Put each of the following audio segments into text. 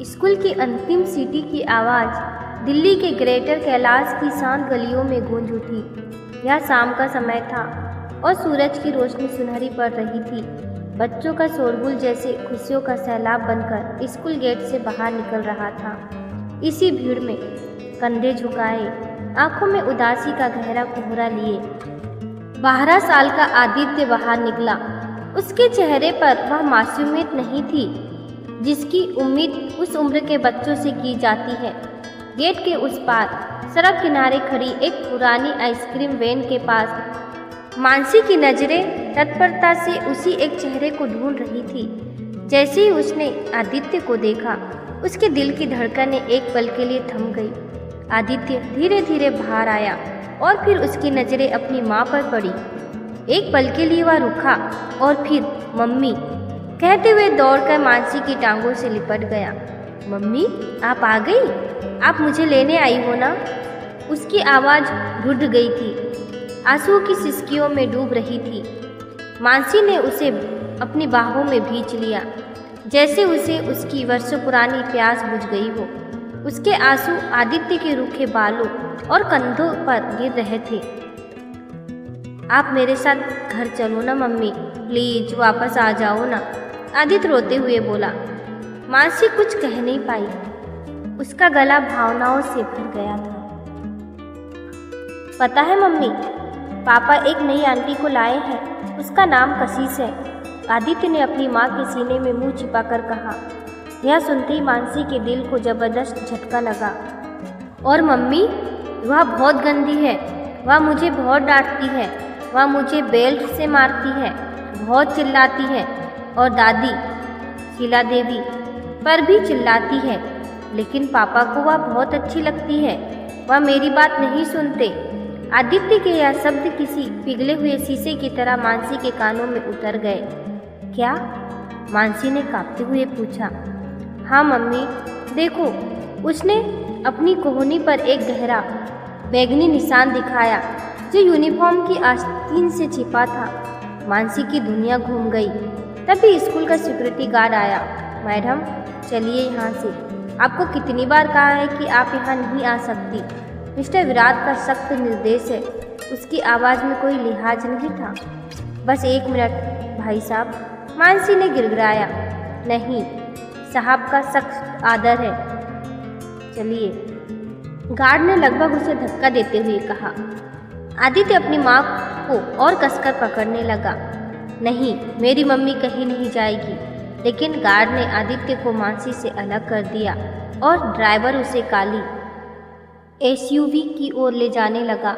School की अंतिम सीटी की आवाज़ दिल्ली के ग्रेटर कैलाश की शांत गलियों में गूंज उठी। यह शाम का समय था और सूरज की रोशनी सुनहरी पड़ रही थी। बच्चों का शोरगुल जैसे खुशियों का सैलाब बनकर स्कूल गेट से बाहर निकल रहा था। इसी भीड़ में कंधे झुकाए, आंखों में उदासी का गहरा कोहरा लिए 12 साल का आदित्य बाहर निकला। उसके चेहरे पर वह मासूमियत नहीं थी जिसकी उम्मीद उस उम्र के बच्चों से की जाती है। गेट के उस पार सड़क किनारे खड़ी एक पुरानी आइसक्रीम वैन के पास मानसी की नजरें तत्परता से उसी एक चेहरे को ढूंढ रही थी। जैसे ही उसने आदित्य को देखा, उसके दिल की धड़कनें एक पल के लिए थम गई। आदित्य धीरे धीरे बाहर आया और फिर उसकी नजरें अपनी माँ पर पड़ी। एक पल के लिए वह रुका और फिर मम्मी कहते हुए दौड़कर मानसी की टांगों से लिपट गया। मम्मी, आप आ गई? आप मुझे लेने आई हो ना? उसकी आवाज़ रुठ गई थी, आंसुओं की सिसकियों में डूब रही थी। मानसी ने उसे अपनी बाहों में भींच लिया, जैसे उसे उसकी वर्षों पुरानी प्यास बुझ गई हो। उसके आंसू आदित्य के रूखे बालों और कंधों पर गिर रहे थे। आप मेरे साथ घर चलो ना मम्मी, प्लीज वापस आ जाओ ना, आदित्य रोते हुए बोला। मानसी कुछ कह नहीं पाई, उसका गला भावनाओं से भर गया था। पता है मम्मी, पापा एक नई आंटी को लाए हैं, उसका नाम कशिश है, आदित्य ने अपनी माँ के सीने में मुंह छिपाकर कहा। यह सुनते ही मानसी के दिल को जबरदस्त झटका लगा। और मम्मी, वह बहुत गंदी है, वह मुझे बहुत डांटती है, वह मुझे बेल्ट से मारती है, बहुत चिल्लाती है और दादी शीला देवी पर भी चिल्लाती है। लेकिन पापा को वह बहुत अच्छी लगती है, वह मेरी बात नहीं सुनते। आदित्य के यह शब्द किसी पिघले हुए शीशे की तरह मानसी के कानों में उतर गए। क्या? मानसी ने कांपते हुए पूछा। हाँ मम्मी, देखो, उसने अपनी कोहनी पर एक गहरा बैगनी निशान दिखाया जो यूनिफॉर्म की आस्तीन से छिपा था। मानसी की दुनिया घूम गई। तभी स्कूल का सिक्योरिटी गार्ड आया। मैडम, चलिए यहाँ से, आपको कितनी बार कहा है कि आप यहाँ नहीं आ सकती। मिस्टर विराट का सख्त निर्देश है। उसकी आवाज़ में कोई लिहाज नहीं था। बस 1 मिनट भाई साहब, मानसी ने गिड़गिड़ाया। नहीं, साहब का सख्त आदर है, चलिए, गार्ड ने लगभग उसे धक्का देते हुए कहा। आदित्य अपनी माँ को और कसकर पकड़ने लगा। नहीं, मेरी मम्मी कहीं नहीं जाएगी। लेकिन गार्ड ने आदित्य को मानसी से अलग कर दिया और ड्राइवर उसे काली एसयूवी की ओर ले जाने लगा।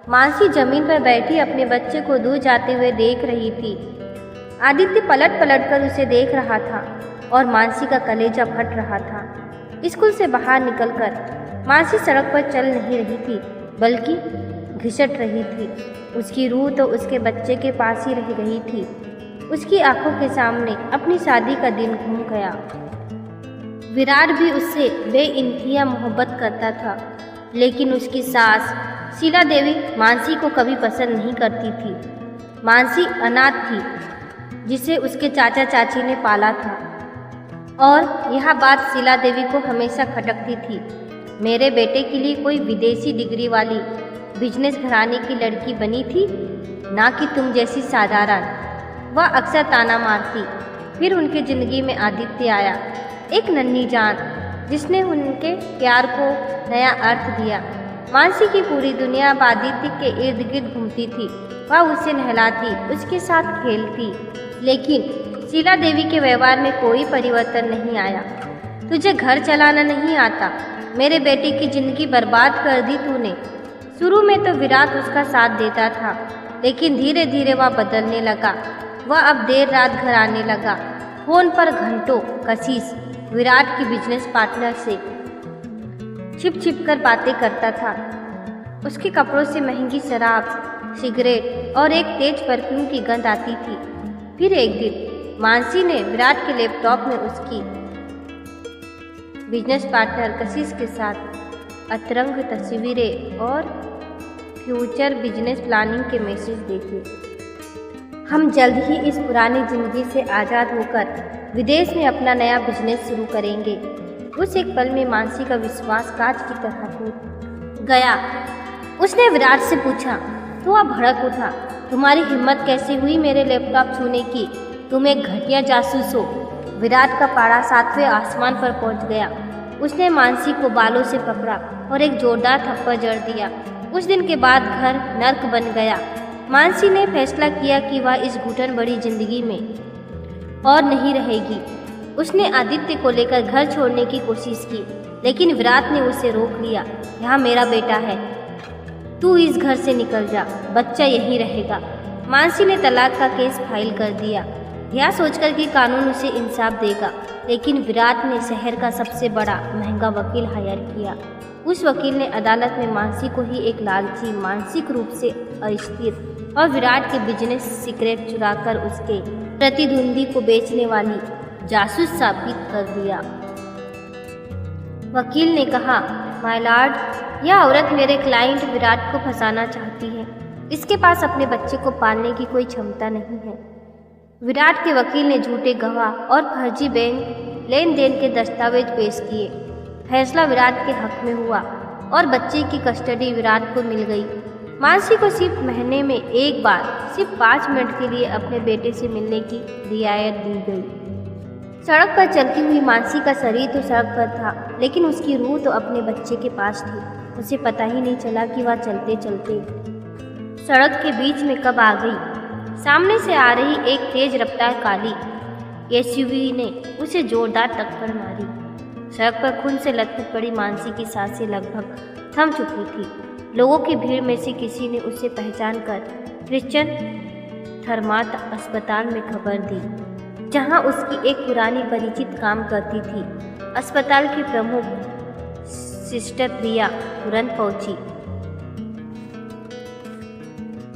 मानसी जमीन पर बैठी अपने बच्चे को दूर जाते हुए देख रही थी। आदित्य पलट पलट कर उसे देख रहा था और मानसी का कलेजा फट रहा था। स्कूल से बाहर निकलकर मानसी सड़क पर चल नहीं रही थी, बल्कि घिसट रही थी। उसकी रूह तो उसके बच्चे के पास ही रह गई थी। उसकी आंखों के सामने अपनी शादी का दिन घूम गया। विराट भी उससे बेइंतहा मोहब्बत करता था, लेकिन उसकी सास शीला देवी मानसी को कभी पसंद नहीं करती थी। मानसी अनाथ थी, जिसे उसके चाचा चाची ने पाला था, और यह बात शीला देवी को हमेशा खटकती थी। मेरे बेटे के लिए कोई विदेशी डिग्री वाली बिजनेस घराने की लड़की बनी थी, ना कि तुम जैसी साधारण, वह अक्सर ताना मारती। फिर उनकी जिंदगी में आदित्य आया, एक नन्ही जान जिसने उनके प्यार को नया अर्थ दिया। मानसी की पूरी दुनिया अब आदित्य के इर्द गिर्द घूमती थी। वह उसे नहलाती, उसके साथ खेलती, लेकिन शीला देवी के व्यवहार में कोई परिवर्तन नहीं आया। तुझे घर चलाना नहीं आता, मेरे बेटे की जिंदगी बर्बाद कर दी तूने। शुरू में तो विराट उसका साथ देता था, लेकिन धीरे धीरे वह बदलने लगा। वह अब देर रात घर आने लगा। फोन पर घंटों कशिश विराट की बिजनेस पार्टनर से छिप छिप कर बातें करता था। उसके कपड़ों से महंगी शराब, सिगरेट और एक तेज परफ्यूम की गंध आती थी। फिर एक दिन मानसी ने विराट के लैपटॉप में उसकी बिजनेस पार्टनर कशिश के साथ अतरंग तस्वीरें और फ्यूचर बिजनेस प्लानिंग के मैसेज देखे। हम जल्द ही इस पुरानी जिंदगी से आज़ाद होकर विदेश में अपना नया बिजनेस शुरू करेंगे। उस एक पल में मानसी का विश्वास कांच की तरह टूट गया। उसने विराट से पूछा तो वह भड़क उठा, तुम्हारी हिम्मत कैसे हुई मेरे लैपटॉप छूने की? तुम एक घटिया जासूस हो। विराट का पारा 7वें आसमान पर पहुंच गया। उसने मानसी को बालों से पकड़ा और एक जोरदार थप्पड़ जड़ दिया। उस दिन के बाद घर नर्क बन गया। मानसी ने फैसला किया कि वह इस घुटन भरी जिंदगी में और नहीं रहेगी। उसने आदित्य को लेकर घर छोड़ने की कोशिश की, लेकिन विराट ने उसे रोक लिया। यहाँ मेरा बेटा है, तू इस घर से निकल जा, बच्चा यहीं रहेगा। मानसी ने तलाक का केस फाइल कर दिया, यह सोचकर कि कानून उसे इंसाफ देगा। लेकिन विराट ने शहर का सबसे बड़ा महंगा वकील हायर किया। उस वकील ने अदालत में मानसी को ही एक लालची, मानसिक रूप से अस्थिर और विराट के बिजनेस सीक्रेट चुराकर उसके प्रतिद्वंदी को बेचने वाली जासूस साबित कर दिया। वकील ने कहा, माय लॉर्ड, यह औरत मेरे क्लाइंट विराट को फंसाना चाहती है। इसके पास अपने बच्चे को पालने की कोई क्षमता नहीं है। विराट के वकील ने झूठे गवाह और फर्जी बैंक लेन देन के दस्तावेज पेश किए। फैसला विराट के हक में हुआ और बच्चे की कस्टडी विराट को मिल गई। मानसी को सिर्फ महीने में एक बार, सिर्फ 5 मिनट के लिए अपने बेटे से मिलने की रियायत दी गई। सड़क पर चलती हुई मानसी का शरीर तो सड़क पर था, लेकिन उसकी रूह तो अपने बच्चे के पास थी। उसे पता ही नहीं चला कि वह चलते चलते सड़क के बीच में कब आ गई। सामने से आ रही एक तेज रफ्तार काली एसयूवी ने उसे जोरदार टक्कर मारी। सड़क पर खून से लथपथ पड़ी मानसी की सांसें लगभग थम चुकी थी। लोगों की भीड़ में से किसी ने उसे पहचान कर क्रिश्चियन थर्माट अस्पताल में खबर दी, जहां उसकी एक पुरानी परिचित काम करती थी। अस्पताल की प्रमुख सिस्टर प्रिया तुरंत पहुंची।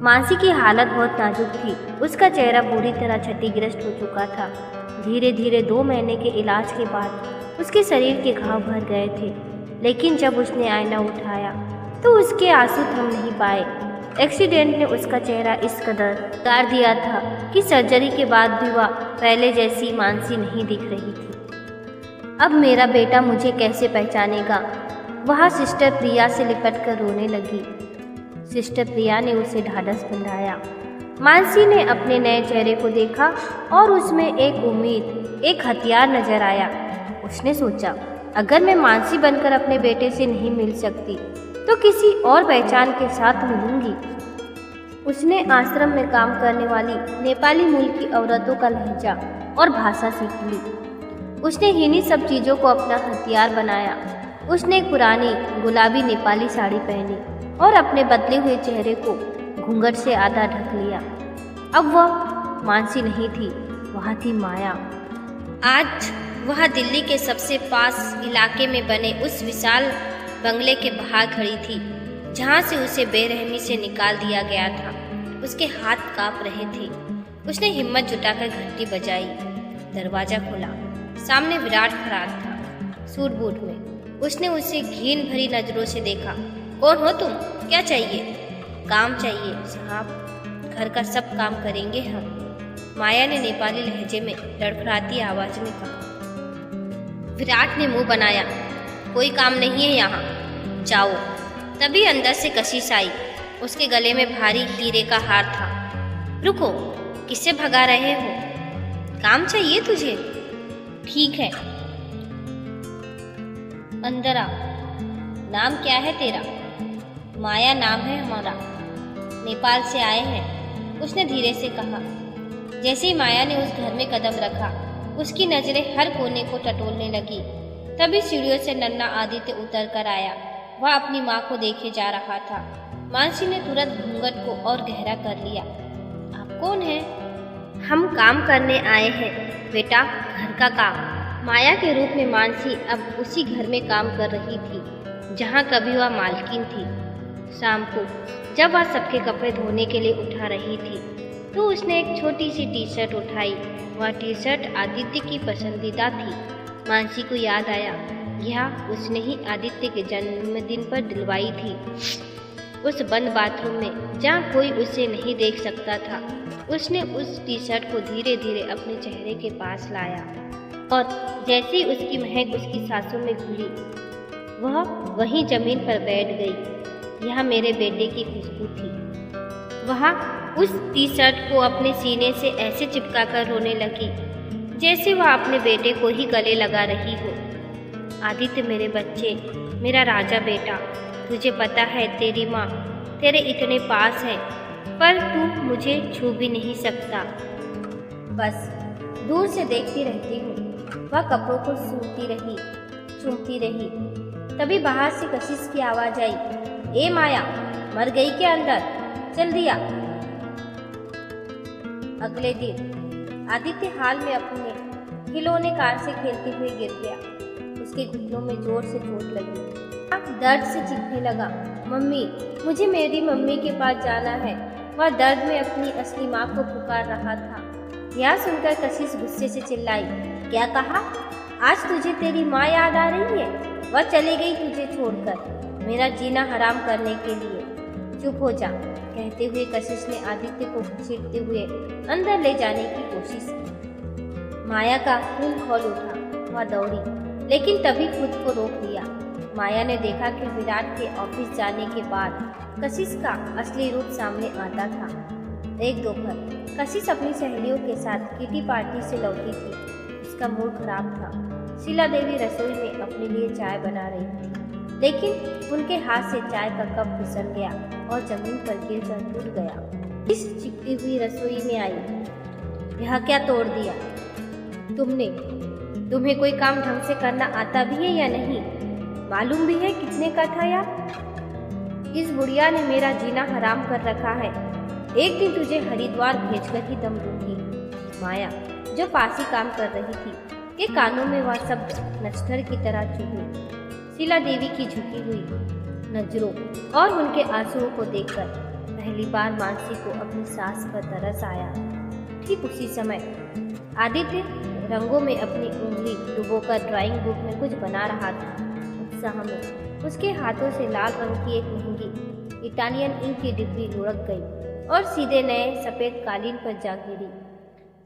मानसी की हालत बहुत नाजुक थी। उसका चेहरा बुरी तरह क्षतिग्रस्त हो चुका था। धीरे धीरे 2 महीने के इलाज के बाद उसके शरीर के घाव भर गए थे, लेकिन जब उसने आईना उठाया तो उसके आंसू थम नहीं पाए। एक्सीडेंट ने उसका चेहरा इस कदर उतार दिया था कि सर्जरी के बाद भी वह पहले जैसी मानसी नहीं दिख रही थी। अब मेरा बेटा मुझे कैसे पहचानेगा? वह सिस्टर प्रिया से लिपट कर रोने लगी। सिस्टर प्रिया ने उसे ढाढ़स बंधाया। मानसी ने अपने नए चेहरे को देखा और उसमें एक उम्मीद, एक हथियार नजर आया। उसने सोचा, अगर मैं मानसी बनकर अपने बेटे से नहीं मिल सकती तो किसी और पहचान के साथ मिलूंगी। उसने आश्रम में काम करने वाली नेपाली मूल की औरतों का लहजा और भाषा सीख ली। उसने इन्हीं सब चीज़ों को अपना हथियार बनाया। उसने एक पुरानी गुलाबी नेपाली साड़ी पहनी और अपने बदले हुए चेहरे को घूंघट से आधा ढक लिया। अब वह मानसी नहीं थी, वह थी माया। आज वह दिल्ली के सबसे पास इलाके में बने उस विशाल बंगले के बाहर खड़ी थी, जहां से उसे बेरहमी से निकाल दिया गया था। उसके हाथ कांप रहे थे। उसने हिम्मत जुटाकर घंटी बजाई। दरवाजा खुला। सामने विराट खड़ा था, सूट बूट में। उसने उसे घिन भरी नजरों से देखा। कौन हो तुम? क्या चाहिए? काम चाहिए साहब, घर का सब काम करेंगे हम, माया ने नेपाली लहजे में लड़खड़ाती आवाज में कहा। विराट ने मुंह बनाया। कोई काम नहीं है यहाँ, जाओ। तभी अंदर से कशिश आई। उसके गले में भारी हीरे का हार था। रुको, किससे भगा रहे हो? काम चाहिए तुझे? ठीक है, अंदर आ। नाम क्या है तेरा? माया नाम है हमारा, नेपाल से आए हैं, उसने धीरे से कहा। जैसे ही माया ने उस घर में कदम रखा, उसकी नजरें हर कोने को टटोलने लगी। तभी सीढ़ियों से नन्हा आदित्य उतर कर आया। वह अपनी माँ को देखे जा रहा था। मानसी ने तुरंत घूंघट को और गहरा कर लिया। आप कौन हैं? हम काम करने आए हैं बेटा, घर का काम। माया के रूप में मानसी अब उसी घर में काम कर रही थी जहाँ कभी वह मालकिन थी। शाम को जब वह सबके कपड़े धोने के लिए उठा रही थी तो उसने एक छोटी सी टी शर्ट उठाई। वह टी शर्ट आदित्य की पसंदीदा थी। मानसी को याद आया, यह उसने ही आदित्य के जन्मदिन पर दिलवाई थी। उस बंद बाथरूम में जहाँ कोई उसे नहीं देख सकता था, उसने उस टी शर्ट को धीरे धीरे अपने चेहरे के पास लाया और जैसे ही उसकी महक उसकी सांसों में घुली, वह वहीं जमीन पर बैठ गई। यह मेरे बेटे की खुशबू थी। वह उस टी शर्ट को अपने सीने से ऐसे चिपका कर रोने लगी जैसे वह अपने बेटे को ही गले लगा रही हो। आदित्य मेरे बच्चे, मेरा राजा बेटा, तुझे पता है तेरी माँ तेरे इतने पास है, पर तू मुझे छू भी नहीं सकता। बस दूर से देखती रहती हूँ। वह कपड़ों को चूमती रही। तभी बाहर से कशिश की आवाज़ आई, ए माया, मर गई क्या अंदर? जल्दी आ। अगले दिन आदित्य हाल में अपने खिलौने कार से खेलते हुए गिर गया। उसके घुटनों में जोर से चोट लगी। दर्द से चीखने लगा, मम्मी, मुझे मेरी मम्मी के पास जाना है। वह दर्द में अपनी असली माँ को पुकार रहा था। यह सुनकर कशिश गुस्से से चिल्लाई, क्या कहा? आज तुझे तेरी माँ याद आ रही है? वह चली गई तुझे छोड़कर, मेरा जीना हराम करने के लिए। चुप हो जा, कहते हुए कशिश ने आदित्य को घसीटते हुए अंदर ले जाने की कोशिश की। माया का खून खौल उठा। वह दौड़ी, लेकिन तभी खुद को रोक लिया। माया ने देखा कि विराट के ऑफिस जाने के बाद कशिश का असली रूप सामने आता था। एक दोपहर कशिश अपनी सहेलियों के साथ किटी पार्टी से लौटी थी। उसका मूड खराब था। शीला देवी रसोई में अपने लिए चाय बना रही थी, लेकिन उनके हाथ से चाय का कप फिसल गया और जमीन पर गिरकर टूट गया। इस चिपटी हुई रसोई में आई, यह क्या तोड़ दिया तुमने? तुम्हें कोई काम ढंग से करना आता भी है या नहीं? मालूम भी है कितने का था यार? इस बुढ़िया ने मेरा जीना हराम कर रखा है। एक दिन तुझे हरिद्वार भेजकर ही दम दूंगी। माया, जो पास ही काम कर रही थी, के कानों में वह सब नक्षत्र की तरह चुभी। शीला देवी की झुकी हुई नजरों और उनके आंसुओं को देखकर पहली बार मानसी को अपनी सास पर तरस आया। ठीक उसी समय आदित्य रंगों में अपनी उंगली डुबोकर ड्राइंग बुक में कुछ बना रहा था। उत्साह में उसके हाथों से लाल रंग की एक महंगी इटालियन इंक की डिब्बी लुढ़क गई और सीधे नए सफेद कालीन पर जा गिरी।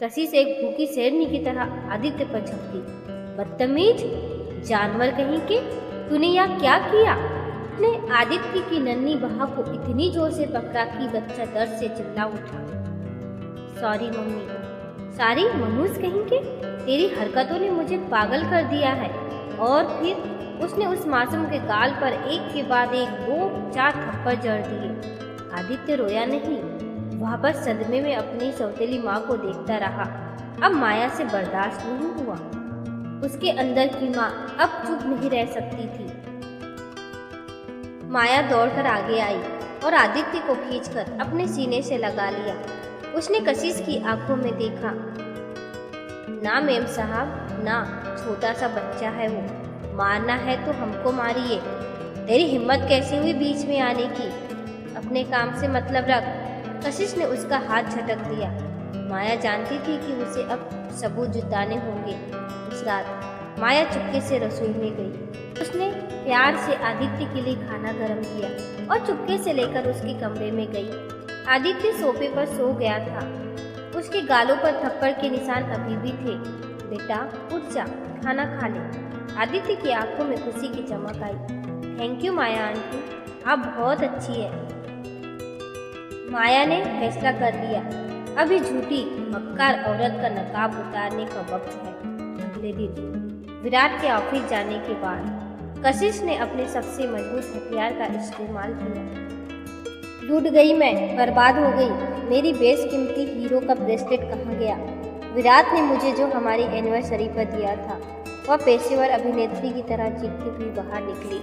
कशिश एक भूखी शेरनी की तरह आदित्य पर झपटी। बदतमीज, जानवर कहीं के, तूने यह क्या किया? ने आदित्य की नन्ही बाह को इतनी जोर से पकड़ा कि बच्चा दर्द से चिल्ला उठा। सॉरी मम्मी, सारी मनुष्य कहीं के, तेरी हरकतों ने मुझे पागल कर दिया है। और फिर उसने उस मासूम के गाल पर एक के बाद एक 2-4 थप्पड़ जड़ दिए। आदित्य रोया नहीं, वह बस सदमे में अपनी सौतेली माँ को देखता रहा। अब माया से बर्दाश्त नहीं हुआ। उसके अंदर की माँ अब चुप नहीं रह सकती थी। माया दौड़कर आगे आई और आदित्य को खींचकर अपने सीने से लगा लिया। उसने कशिश की आंखों में देखा। ना मेम साहब, ना, छोटा सा बच्चा है वो। मारना है तो हमको मारिए। तेरी हिम्मत कैसे हुई बीच में आने की? अपने काम से मतलब रख। कशिश ने उसका हाथ झटक दिया। माया जानती थी कि उसे अब सबूत जुटाने होंगे। उस रात माया चुपके से रसोई में गई। उसने प्यार से आदित्य के लिए खाना गर्म किया और चुपके से लेकर उसके कमरे में गई। आदित्य सोफे पर सो गया था। उसके गालों पर थप्पड़ के निशान अभी भी थे। बेटा उठ जा, खाना खा ले। आदित्य की आंखों में खुशी की चमक आई। थैंक यू माया आंटी, आप बहुत अच्छी है। माया ने फैसला कर लिया, अभी झूठी मक्कार औरत का नकाब उतारने का वक्त है। अगले दिन विराट के ऑफिस जाने के बाद कशिश ने अपने सबसे मजबूत हथियार का इस्तेमाल किया। लूट गई मैं, बर्बाद हो गई। मेरी बेशकीमती हीरो का ब्रेसलेट कहाँ गया? विराट ने मुझे जो हमारी एनिवर्सरी पर दिया था, वह पेशेवर अभिनेत्री की तरह चीखती हुई बाहर निकली।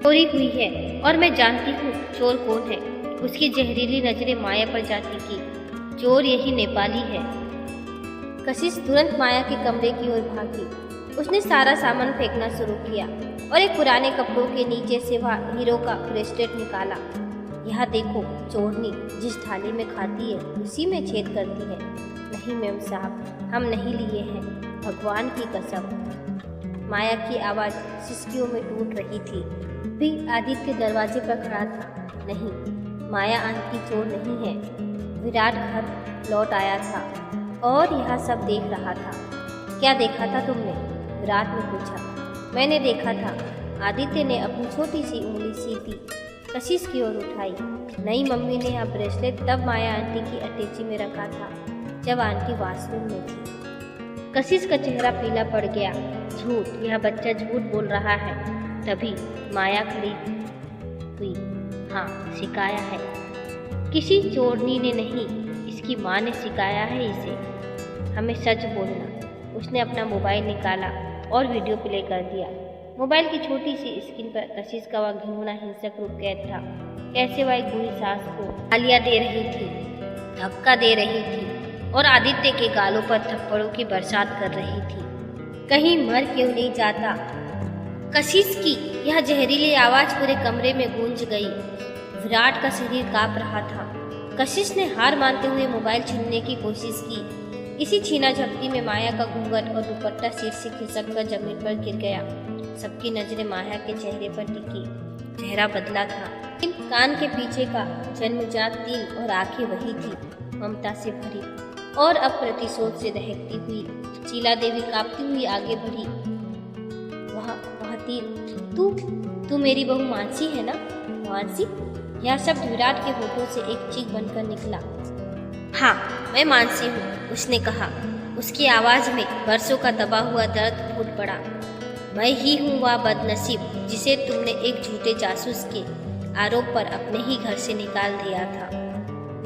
चोरी हुई है और मैं जानती हूँ चोर कौन है। उसकी जहरीली नजरें माया पर जा टिकी। चोर यही नेपाली है। कशिश तुरंत माया के कमरे की ओर भागी। उसने सारा सामान फेंकना शुरू किया और एक पुराने कपड़ों के नीचे से वह हीरो का ब्रेसलेट निकाला। यह देखो, चोरनी जिस थाली में खाती है उसी में छेद करती है। नहीं मेम साहब, हम नहीं लिए हैं, भगवान की कसम। माया की आवाज़ सिसकियों में टूट रही थी। भी आदित्य दरवाजे पर खड़ा था। नहीं, माया आंटी चोर नहीं है। विराट घर लौट आया था और यह सब देख रहा था। क्या देखा था तुमने? विराट ने पूछा। मैंने देखा था। आदित्य ने अपनी छोटी सी उंगली सीधी कशिश की ओर उठाई। नहीं, मम्मी ने यह ब्रेसलेट तब माया आंटी की अटैची में रखा था जब आंटी वॉशरूम में थी। कशिश का चेहरा पीला पड़ गया। झूठ, यह बच्चा झूठ बोल रहा है। तभी माया खड़ी हुई। हाँ, सिखाया है। किसी चोरनी ने नहीं, इसकी माँ ने सिखाया है इसे। हमें सच बोलना। उसने अपना मोबाइल निकाला और वीडियो प्ले कर दिया। मोबाइल की छोटी सी स्क्रीन पर कशिश का वह घिनौना हिंसक रूप कैद था। कैसे वह एक बुरी सास को गालियां दे रही थी, धक्का दे रही थी और आदित्य के गालों पर थप्पड़ों की बरसात कर रही थी। कहीं मर क्यों नहीं जाता? कशिश की यह जहरीली आवाज पूरे कमरे में गूंज गई। विराट का शरीर कांप रहा था। कशिश ने हार मानते हुए मोबाइल छीनने की कोशिश की। इसी छीना झपटी में माया का घूंघट और दुपट्टा सिर से खिसक कर जमीन पर गिर गया। सबकी नजरें माया के चेहरे पर टिकी। चेहरा बदला था, लेकिन कान के पीछे का जन्मजात तिल और आंखें वही थी, ममता से भरी और अब प्रतिशोध से दहकती हुई। शीला देवी कांपती हुई आगे बढ़ी। वह तिल, तू मेरी बहू मानसी है ना? मानसी? यह शब्द विराट के होठों से एक चीख बनकर निकला। हाँ, मैं मानसी हूँ, उसने कहा। उसकी आवाज में बरसों का दबा हुआ दर्द फूट पड़ा। मैं ही हूँ वह बदनसीब जिसे तुमने एक झूठे जासूस के आरोप पर अपने ही घर से निकाल दिया था।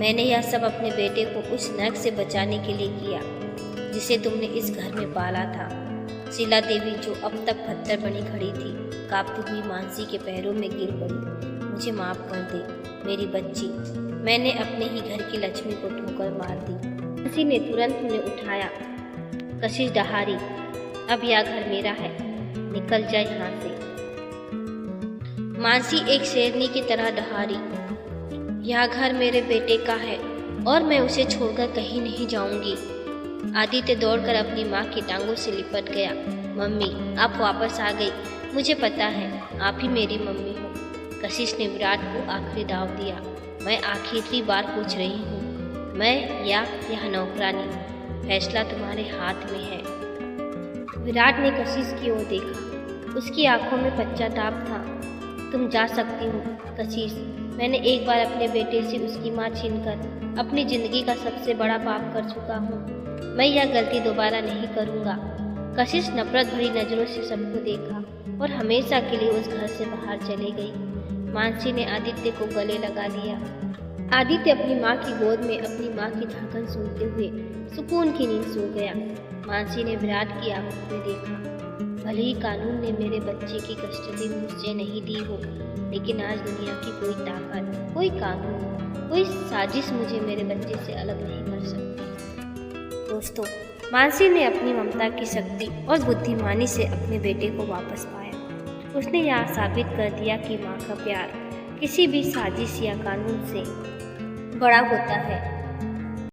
मैंने यह सब अपने बेटे को उस नर्क से बचाने के लिए किया जिसे तुमने इस घर में पाला था। शीला देवी, जो अब तक पत्थर बनी खड़ी थी, कांपती हुई मानसी के पैरों में गिर पड़ी। मुझे माफ कर दे मेरी बच्ची, मैंने अपने ही घर की लक्ष्मी को ठोकर मार दी। किसी ने तुरंत उन्हें उठाया। कशिश डहारी, अब यह घर मेरा है, निकल जाए यहाँ से। मानसी एक शेरनी की तरह डहारी। यह घर मेरे बेटे का है और मैं उसे छोड़कर कहीं नहीं जाऊंगी। आदित्य दौड़कर अपनी माँ की टांगों से लिपट गया। मम्मी, आप वापस आ गई। मुझे पता है आप ही मेरी मम्मी हो। कशिश ने विराट को आखिरी दाव दिया। मैं आखिरी बार पूछ रही हूँ, मैं या यह नौकरानी? फैसला तुम्हारे हाथ में है। विराट ने कशिश की ओर देखा। उसकी आंखों में पश्चाताप था। तुम जा सकती हो कशिश। मैंने एक बार अपने बेटे से उसकी माँ छीनकर अपनी जिंदगी का सबसे बड़ा पाप कर चुका हूँ। मैं यह गलती दोबारा नहीं करूँगा। कशिश नफरत भरी नजरों से सबको देखा और हमेशा के लिए उस घर से बाहर चली गई। मानसी ने आदित्य को गले लगा लिया। आदित्य अपनी माँ की गोद में अपनी माँ की धड़कन सुनते हुए सुकून की नींद सो गया। मानसी ने विराट की आंखों में देखा। भले ही कानून ने मेरे बच्चे की कस्टडी मुझसे नहीं दी हो, लेकिन आज दुनिया की कोई ताकत, कोई कानून, कोई साजिश मुझे मेरे बच्चे से अलग नहीं कर सकती। दोस्तों, मानसी ने अपनी ममता की शक्ति और बुद्धिमानी से अपने बेटे को वापस पाया। उसने यह साबित कर दिया कि माँ का प्यार किसी भी साजिश या कानून से बड़ा होता है।